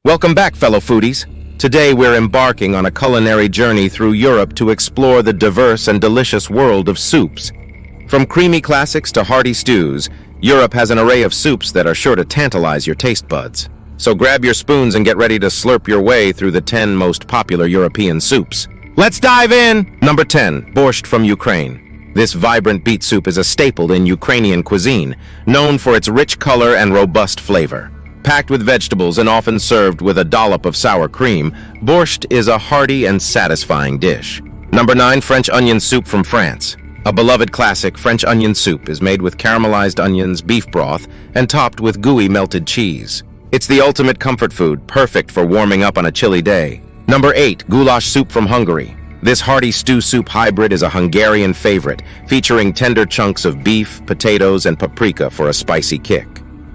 Welcome back, fellow foodies. Today we're embarking on a culinary journey through Europe to explore the diverse and delicious world of soups. From creamy classics to hearty stews, Europe has an array of soups that are sure to tantalize your taste buds. So grab your spoons and get ready to slurp your way through the 10 most popular European soups. Let's dive in! Number 10, borscht from Ukraine. This vibrant beet soup is a staple in Ukrainian cuisine, known for its rich color and robust flavor. Packed with vegetables and often served with a dollop of sour cream, borscht is a hearty and satisfying dish. Number 9, French onion soup from France. A beloved classic, French onion soup is made with caramelized onions, beef broth, and topped with gooey melted cheese. It's the ultimate comfort food, perfect for warming up on a chilly day. Number 8, goulash soup from Hungary. This hearty stew soup hybrid is a Hungarian favorite, featuring tender chunks of beef, potatoes, and paprika for a spicy kick.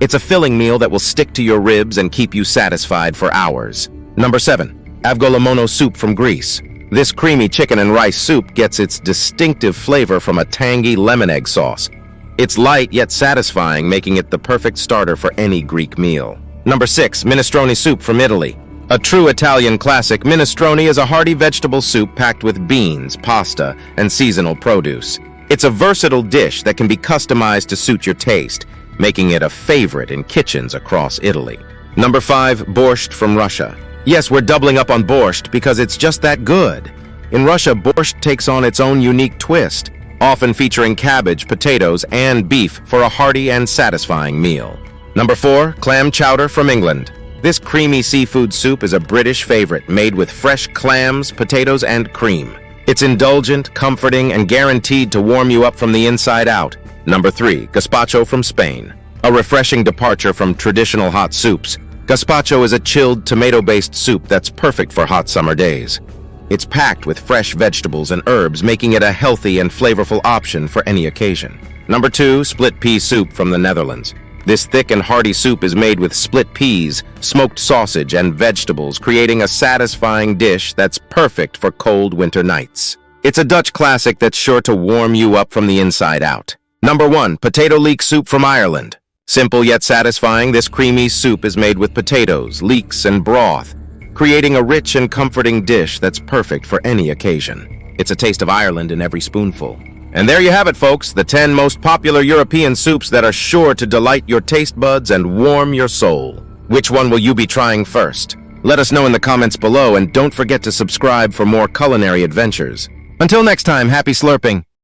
It's a filling meal that will stick to your ribs and keep you satisfied for hours. Number 7, avgolemono soup from Greece. This creamy chicken and rice soup gets its distinctive flavor from a tangy lemon egg sauce. It's light yet satisfying, making it the perfect starter for any Greek meal. Number 6, minestrone soup from Italy. A true Italian classic, minestrone is a hearty vegetable soup packed with beans, pasta, and seasonal produce. It's a versatile dish that can be customized to suit your taste, making it a favorite in kitchens across Italy. Number 5, borscht from Russia. Yes, we're doubling up on borscht because it's just that good. In Russia, borscht takes on its own unique twist, often featuring cabbage, potatoes, and beef for a hearty and satisfying meal. Number 4, clam chowder from England. This creamy seafood soup is a British favorite, made with fresh clams, potatoes, and cream. It's indulgent, comforting, and guaranteed to warm you up from the inside out. Number 3, gazpacho from Spain. A refreshing departure from traditional hot soups, gazpacho is a chilled, tomato-based soup that's perfect for hot summer days. It's packed with fresh vegetables and herbs, making it a healthy and flavorful option for any occasion. Number 2, split pea soup from the Netherlands. This thick and hearty soup is made with split peas, smoked sausage, and vegetables, creating a satisfying dish that's perfect for cold winter nights. It's a Dutch classic that's sure to warm you up from the inside out. Number 1, potato leek soup from Ireland. Simple yet satisfying, this creamy soup is made with potatoes, leeks, and broth, creating a rich and comforting dish that's perfect for any occasion. It's a taste of Ireland in every spoonful. And there you have it, folks, the 10 most popular European soups that are sure to delight your taste buds and warm your soul. Which one will you be trying first? Let us know in the comments below, and don't forget to subscribe for more culinary adventures. Until next time, happy slurping!